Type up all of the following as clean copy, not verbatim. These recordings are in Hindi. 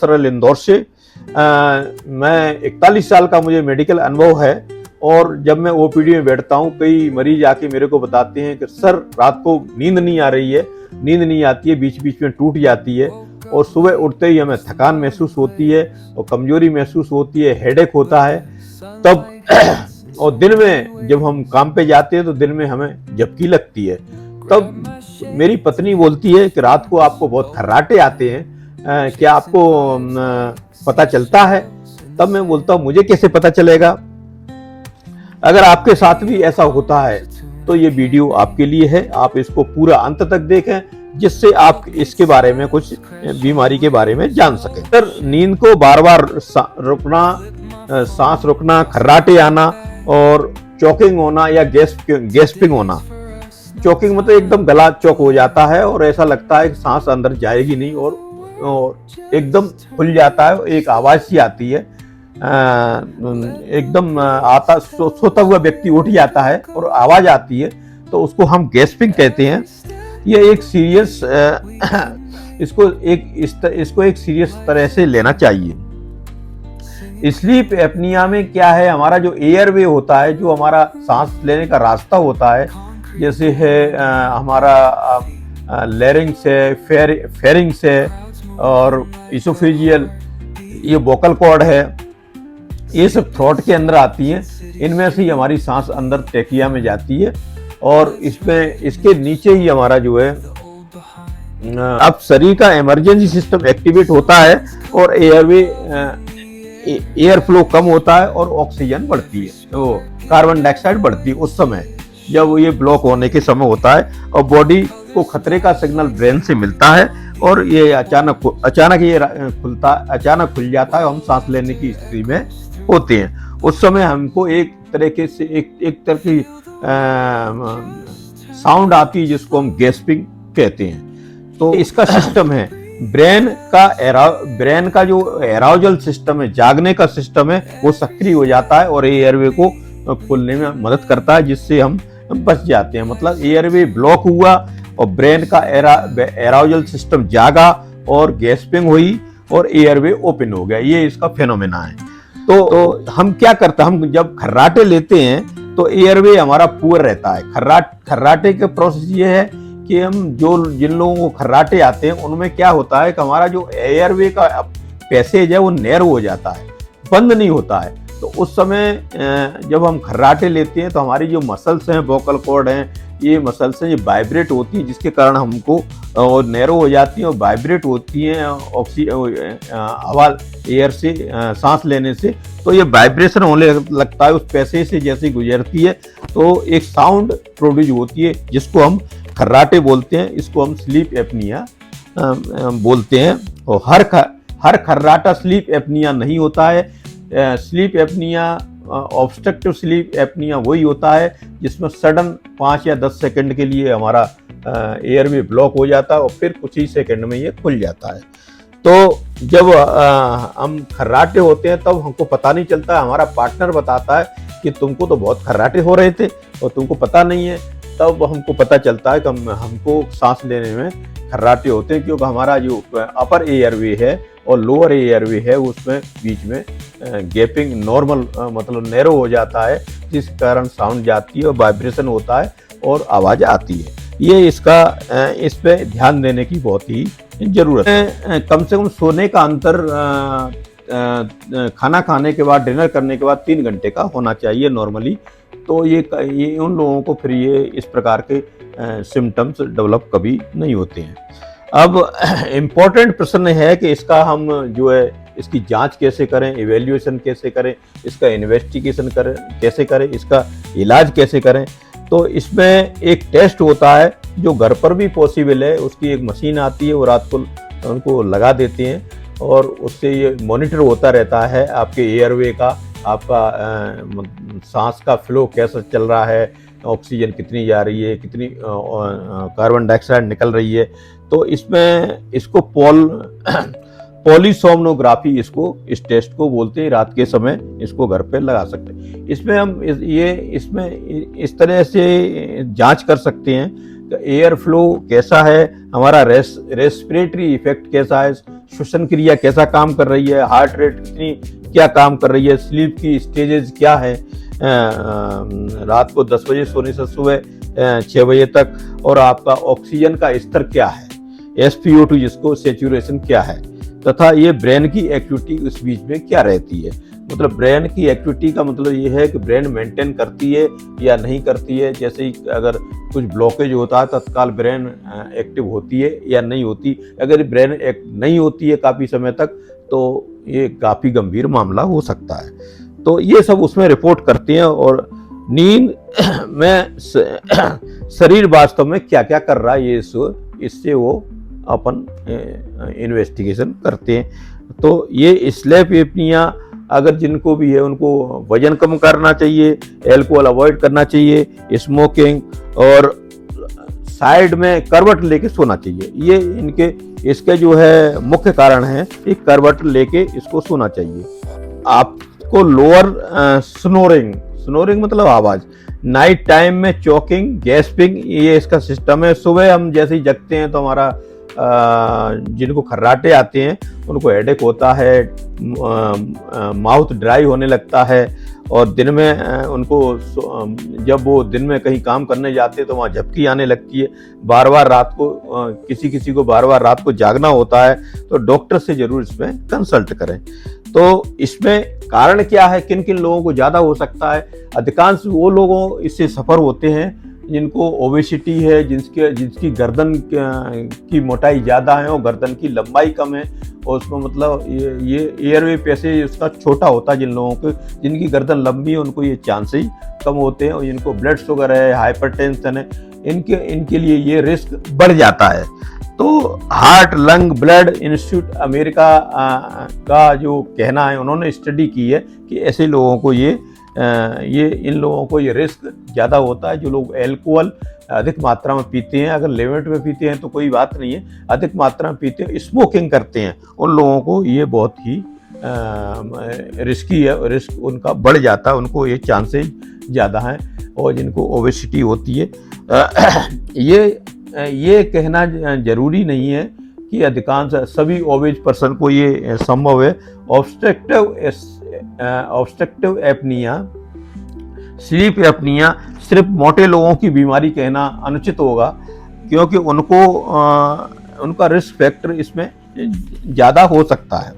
सरल इंदौर से। मैं 41 साल का मुझे मेडिकल अनुभव है और जब मैं ओपीडी में बैठता हूँ कई मरीज आके मेरे को बताते हैं कि सर रात को नींद नहीं आ रही है, नींद नहीं आती है, बीच बीच में टूट जाती है और सुबह उठते ही हमें थकान महसूस होती है और कमजोरी महसूस होती है, हेडेक होता है। तब और दिन में जब हम काम पे जाते हैं तो दिन में हमें झपकी लगती है। तब मेरी पत्नी बोलती है कि रात को आपको बहुत खर्राटे आते हैं, क्या आपको पता चलता है? तब मैं बोलता हूँ मुझे कैसे पता चलेगा। अगर आपके साथ भी ऐसा होता है तो ये वीडियो आपके लिए है, आप इसको पूरा अंत तक देखें जिससे आप इसके बारे में कुछ बीमारी के बारे में जान सकें। सर नींद को बार बार रुकना, सांस रुकना, खर्राटे आना और चोकिंग होना या गैस्पिंग होना। चोकिंग मतलब एकदम गला चौक हो जाता है और ऐसा लगता है कि सांस अंदर जाएगी नहीं और एकदम खुल जाता है, एक आवाज सी आती है, एकदम आता सोता हुआ व्यक्ति उठ जाता है और आवाज आती है, तो उसको हम गैस्पिंग कहते हैं। ये एक सीरियस इसको एक सीरियस तरह से लेना चाहिए। स्लीप एपनिया में क्या है, हमारा जो एयरवे होता है, जो हमारा सांस लेने का रास्ता होता है, जैसे है हमारा लैरिंग्स है, फेरिंग्स है और इसोफेजियल, ये वोकल कॉर्ड है, ये सब थ्रोट के अंदर आती हैं। इनमें से ही हमारी सांस अंदर ट्रेकिया में जाती है और इसमें इसके नीचे ही हमारा जो है अब शरीर का इमरजेंसी सिस्टम एक्टिवेट होता है और एयर फ्लो कम होता है और ऑक्सीजन बढ़ती है, तो कार्बन डाइऑक्साइड बढ़ती है उस समय जब ये ब्लॉक होने के समय होता है और बॉडी को खतरे का सिग्नल ब्रेन से मिलता है और ये अचानक खुल जाता है, हम सांस लेने की स्थिति में होते हैं। उस समय हमको एक तरीके से एक तरह की साउंड आती है जिसको हम गैस्पिंग कहते हैं। तो इसका सिस्टम है ब्रेन का जो एराउजल सिस्टम है, जागने का सिस्टम है, वो सक्रिय हो जाता है और एयरवे को खोलने में मदद करता है, जिससे हम बच जाते हैं। मतलब एयरवे ब्लॉक हुआ और ब्रेन का एराउजल सिस्टम जागा और गैस्पिंग हुई और एयरवे ओपन हो गया, ये इसका फेनोमेना है। तो हम क्या करते हैं, हम जब खर्राटे लेते हैं तो एयरवे हमारा पुअर रहता है। खर्राटे का प्रोसेस ये है कि हम जिन लोगों को खर्राटे आते हैं उनमें क्या होता है कि हमारा जो एयरवे का पैसेज है वो नैरो हो जाता है, बंद नहीं होता है। तो उस समय जब हम खर्राटे लेते हैं तो हमारी जो मसल्स हैं, वोकल कॉर्ड हैं, ये मसल्स हैं, ये वाइब्रेट होती हैं, जिसके कारण हमको नैरो हो जाती हैं और वाइब्रेट होती हैं हवा एयर से सांस लेने से। तो ये वाइब्रेशन होने लगता है उस पैसे से, जैसे गुजरती है तो एक साउंड प्रोड्यूस होती है जिसको हम खर्राटे बोलते हैं। इसको हम स्लीप एपनिया बोलते हैं और हर खर्राटा स्लीप एपनिया नहीं होता है। Sleep apnoea, obstructive sleep apnoea वही होता है जिसमें सडन 5 या 10 सेकंड के लिए हमारा एयर में ब्लॉक हो जाता है और फिर कुछ ही सेकंड में ये खुल जाता है। तो जब हम खर्राटे होते हैं तब हमको पता नहीं चलता, हमारा पार्टनर बताता है कि तुमको तो बहुत खर्राटे हो रहे थे और तुमको पता नहीं है। तब हमको पता चलता है कि हमको सांस लेने में खर्राटे होते हैं, क्योंकि हमारा जो अपर एयरवे है और लोअर एयरवे है उसमें बीच में गैपिंग नॉर्मल मतलब नैरो हो जाता है, जिस कारण साउंड जाती है और वाइब्रेशन होता है और आवाज आती है। ये इस पे ध्यान देने की बहुत ही जरूरत है। कम से कम सोने का अंतर खाना खाने के बाद, डिनर करने के बाद 3 घंटे का होना चाहिए नॉर्मली। तो ये उन लोगों को फिर ये इस प्रकार के सिम्टम्स डेवलप कभी नहीं होते हैं। अब इम्पोर्टेंट प्रश्न है कि इसका हम जो है इसकी जांच कैसे करें, इवेल्युएशन कैसे करें, इसका इन्वेस्टिगेशन कैसे करें, इसका इलाज कैसे करें। तो इसमें एक टेस्ट होता है जो घर पर भी पॉसिबल है। उसकी एक मशीन आती है, वो रात को उनको लगा देते हैं और उससे ये मॉनिटर होता रहता है आपके एयरवे का, आपका सांस का फ्लो कैसा चल रहा है, ऑक्सीजन कितनी जा रही है, कितनी कार्बन डाइऑक्साइड निकल रही है। तो इसको पॉलीसोमनोग्राफी इस टेस्ट को बोलते हैं। रात के समय इसको घर पे लगा सकते हैं। इसमें हम इसमें इस तरह से जांच कर सकते हैं एयर फ्लो कैसा है, हमारा रेस्पिरेटरी इफेक्ट कैसा है, श्वसन क्रिया कैसा काम कर रही है, हार्ट रेट कितनी क्या काम कर रही है, स्लीप की स्टेजेस क्या है, रात को 10 बजे सोने से सुबह 6 बजे तक, और आपका ऑक्सीजन का स्तर क्या है, SpO2 जिसको सेचुरेशन क्या है, तथा ये ब्रेन की एक्टिविटी उस बीच में क्या रहती है। मतलब ब्रेन की एक्टिविटी का मतलब ये है कि ब्रेन मेंटेन करती है या नहीं करती है। जैसे ही अगर कुछ ब्लॉकेज होता है तत्काल ब्रेन एक्टिव होती है या नहीं होती। अगर ब्रेन नहीं होती है काफ़ी समय तक तो ये काफ़ी गंभीर मामला हो सकता है। तो ये सब उसमें रिपोर्ट करती हैं। और नींद में शरीर वास्तव में क्या क्या कर रहा है ये इससे वो अपन इन्वेस्टिगेशन करते हैं। तो ये स्लीप एपनिया अगर जिनको भी है उनको वजन कम करना चाहिए, अल्कोहल अवॉइड करना चाहिए, स्मोकिंग, और साइड में करवट लेके सोना चाहिए। ये इसके जो है मुख्य कारण है, एक करवट लेके इसको सोना चाहिए। आपको लोअर स्नोरिंग मतलब आवाज, नाइट टाइम में चॉकिंग, गैस्पिंग, ये इसका सिस्टम है। सुबह हम जैसे ही जगते हैं तो हमारा जिनको खर्राटे आते हैं उनको हेडेक होता है, माउथ ड्राई होने लगता है, और दिन में उनको जब वो दिन में कहीं काम करने जाते हैं तो वहाँ झपकी आने लगती है। बार बार रात को किसी को बार बार रात को जागना होता है। तो डॉक्टर से जरूर इसमें कंसल्ट करें। तो इसमें कारण क्या है, किन किन लोगों को ज़्यादा हो सकता है? अधिकांश वो लोगों इससे सफ़र होते हैं जिनको ओबेसिटी है, जिसकी गर्दन की मोटाई ज़्यादा है और गर्दन की लंबाई कम है, और उसमें मतलब ये एयरवे पैसेज उसका छोटा होता है। जिन लोगों को जिनकी गर्दन लंबी है उनको ये चांस ही कम होते हैं, और जिनको ब्लड शुगर है, हाइपरटेंशन है, इनके लिए ये रिस्क बढ़ जाता है। तो heart lung blood institute America का जो कहना है, उन्होंने स्टडी की है कि ऐसे लोगों को इन लोगों को ये रिस्क ज़्यादा होता है। जो लोग अल्कोहल अधिक मात्रा में पीते हैं, अगर लिमिट में पीते हैं तो कोई बात नहीं है, अधिक मात्रा में पीते हैं, स्मोकिंग करते हैं, उन लोगों को ये बहुत ही रिस्की है, रिस्क उनका बढ़ जाता है, उनको ये चांसेस ज़्यादा हैं। और जिनको ओबेसिटी होती है, ये कहना जरूरी नहीं है कि अधिकांश सभी ओबेज पर्सन को ये संभव है। ऑब्स्ट्रक्टिव एपनिया, स्लीप एपनिया सिर्फ मोटे लोगों की बीमारी कहना अनुचित होगा, क्योंकि उनका रिस्क फैक्टर इसमें ज़्यादा हो सकता है।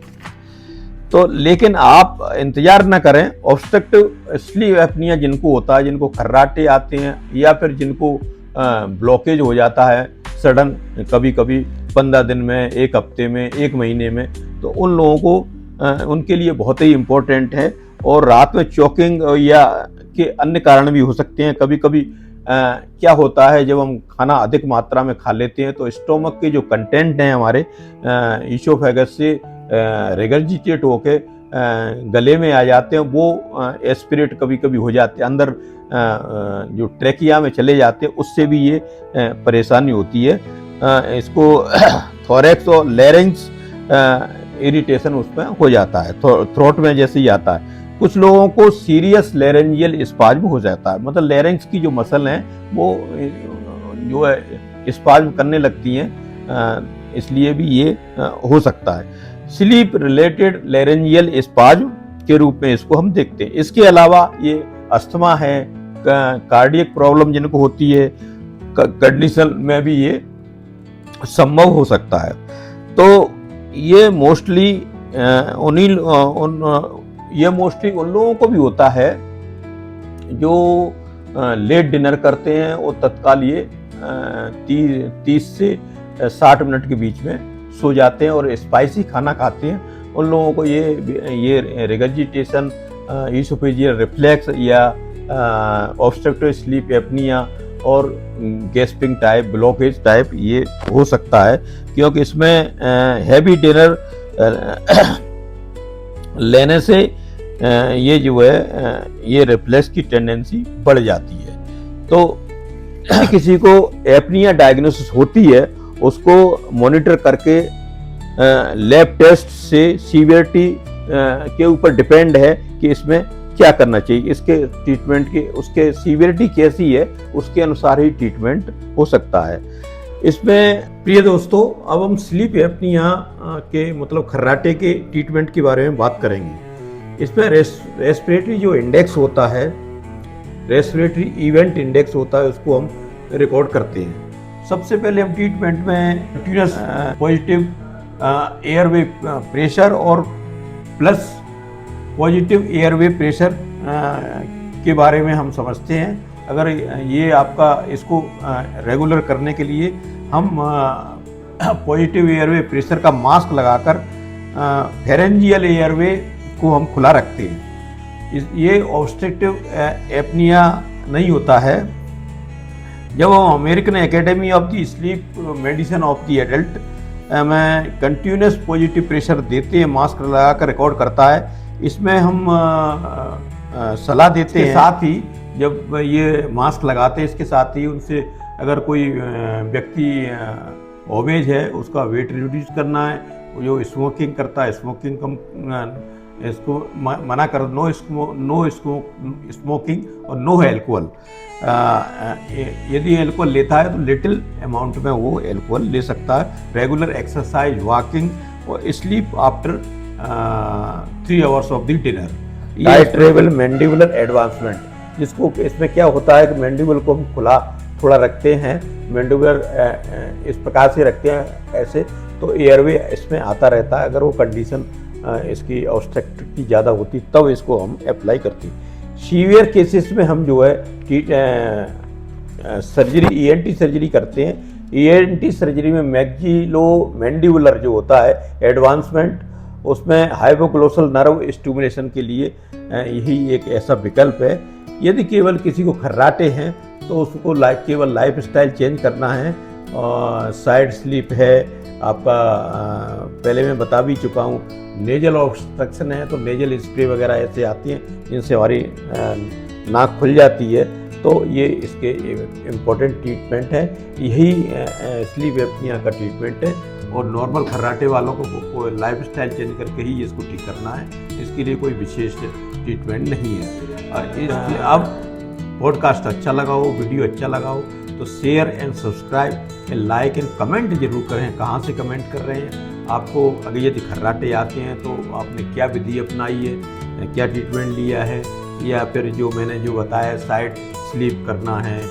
तो लेकिन आप इंतजार न करें। ऑब्स्ट्रक्टिव स्लीप एपनिया जिनको होता है, जिनको खर्राटे आते हैं या फिर जिनको ब्लॉकेज हो जाता है सडन, कभी कभी 15 दिन में, 1 हफ्ते में, 1 महीने में, तो उन लोगों को उनके लिए बहुत ही इम्पोर्टेंट है। और रात में चॉकिंग या के अन्य कारण भी हो सकते हैं। कभी कभी क्या होता है, जब हम खाना अधिक मात्रा में खा लेते हैं तो स्टोमक के जो कंटेंट हैं हमारे ईसोफेगस से रिगर्जिटेट होके गले में आ जाते हैं, वो एस्पिरेट कभी कभी हो जाते हैं, अंदर जो ट्रेकिया में चले जाते हैं, उससे भी ये परेशानी होती है। इसको थोरैक्स और लैरिंक्स इरिटेशन उसमें हो जाता है, थ्रोट में जैसे ही आता है। कुछ लोगों को सीरियस लैरेंजियल स्पाज्म हो जाता है, मतलब लैरिंक्स की जो मसल हैं वो जो है स्पाज्म करने लगती हैं, इसलिए भी ये हो सकता है। स्लीप रिलेटेड लैरेंजियल स्पाज्म के रूप में इसको हम देखते हैं। इसके अलावा ये अस्थमा है, कार्डियक प्रॉब्लम जिनको होती है, कंडीशन में भी ये संभव हो सकता है। तो ये मोस्टली उन लोगों को भी होता है जो लेट डिनर करते हैं और तत्काल ये 30 से 60 मिनट के बीच में सो जाते हैं और स्पाइसी खाना खाते हैं। उन लोगों को ये रिगर्जिटेशन, ईसोफेजियल रिफ्लेक्स या ऑब्स्ट्रक्टिव स्लीप एपनिया और गैस्पिंग टाइप, ब्लॉकेज टाइप ये हो सकता है, क्योंकि इसमें हैवी डिनर लेने से ये जो है ये रिफ्लेक्स की टेंडेंसी बढ़ जाती है। तो किसी को एपनिया डायग्नोसिस होती है, उसको मॉनिटर करके लैब टेस्ट से सीवियरिटी के ऊपर डिपेंड है कि इसमें क्या करना चाहिए, इसके ट्रीटमेंट की उसके सीवियरिटी कैसी है उसके अनुसार ही ट्रीटमेंट हो सकता है। इसमें प्रिय दोस्तों, अब हम स्लीप एपनिया के मतलब खर्राटे के ट्रीटमेंट के बारे में बात करेंगे। इसमें रेस्पिरेटरी जो इंडेक्स होता है, रेस्पिरेटरी इवेंट इंडेक्स होता है, उसको हम रिकॉर्ड करते हैं। सबसे पहले हम ट्रीटमेंट में कंटिन्यूस पॉजिटिव एयरवे प्रेशर और प्लस पॉजिटिव एयरवे प्रेशर के बारे में हम समझते हैं। अगर ये आपका इसको रेगुलर करने के लिए हम पॉजिटिव एयरवे प्रेशर का मास्क लगाकर फेरेंजियल एयरवे को हम खुला रखते हैं। ये ऑब्स्ट्रक्टिव एपनिया नहीं होता है। जब हम American academy of the sleep medicine of the adult में कंटिन्यूस पॉजिटिव प्रेशर देते हैं, मास्क लगाकर रिकॉर्ड करता है, इसमें हम सलाह देते हैं। साथ ही जब ये मास्क लगाते हैं, इसके साथ ही उनसे अगर कोई व्यक्ति ओबेज है उसका वेट रिड्यूस करना है, जो स्मोकिंग करता है स्मोकिंग कम इसको मना कर, नो स्मोकिंग और नो एल्कोहल। यदि एल्कोहल लेता है तो लिटिल अमाउंट में वो एल्कोहल ले सकता है। रेगुलर एक्सरसाइज, वॉकिंग और sleep after 3 hours of the dinner. Titratable mandibular advancement, जिसको इसमें क्या होता है कि मैंडिबल को हम खुला थोड़ा रखते हैं, मैंडिबुलर इस प्रकार से रखते हैं ऐसे, तो एयरवे इसमें आता रहता है। अगर वो कंडीशन इसकी ऑब्स्ट्रक्टिविटी ज़्यादा होती तब इसको हम अप्लाई करते हैं। सीवियर केसेस में हम जो है सर्जरी, ENT सर्जरी करते हैं। ENT सर्जरी में मैक्सिलो मैंडिबुलर जो होता है एडवांसमेंट, उसमें हाइपोग्लोसल नर्व स्टिमुलेशन के लिए यही एक ऐसा विकल्प है। यदि केवल किसी को खर्राटे हैं तो उसको केवल लाइफ स्टाइल चेंज करना है। साइड स्लीप है आपका, पहले मैं बता भी चुका हूँ। नेजल ऑब्स्ट्रक्शन है तो नेजल स्प्रे वगैरह ऐसे आती हैं जिनसे हमारी नाक खुल जाती है, तो ये इसके इम्पोर्टेंट ट्रीटमेंट है। यही स्लीप एपनिया का ट्रीटमेंट है। और नॉर्मल खर्राटे वालों को लाइफ स्टाइल चेंज करके ही इसको ठीक करना है, इसके लिए कोई विशेष ट्रीटमेंट नहीं है। अब पॉडकास्ट अच्छा लगा हो, वीडियो अच्छा लगा हो तो share and subscribe, like and comment जरूर करें। कहाँ से कमेंट कर रहे हैं आपको, अगर यदि खर्राटे आते हैं तो आपने क्या विधि अपनाई है, क्या ट्रीटमेंट लिया है, या फिर जो मैंने जो बताया साइड स्लीप करना है,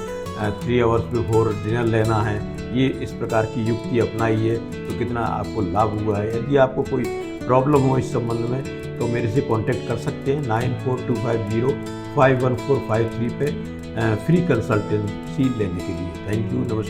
3 आवर्स बिफोर डिनर लेना है, ये इस प्रकार की युक्ति अपनाई है तो कितना आपको लाभ हुआ है। यदि आपको कोई प्रॉब्लम हो इस संबंध में तो मेरे से कांटेक्ट कर सकते हैं 9425051453 पे फ्री कंसल्टेंसी लेने के लिए। थैंक यू, नमस्कार।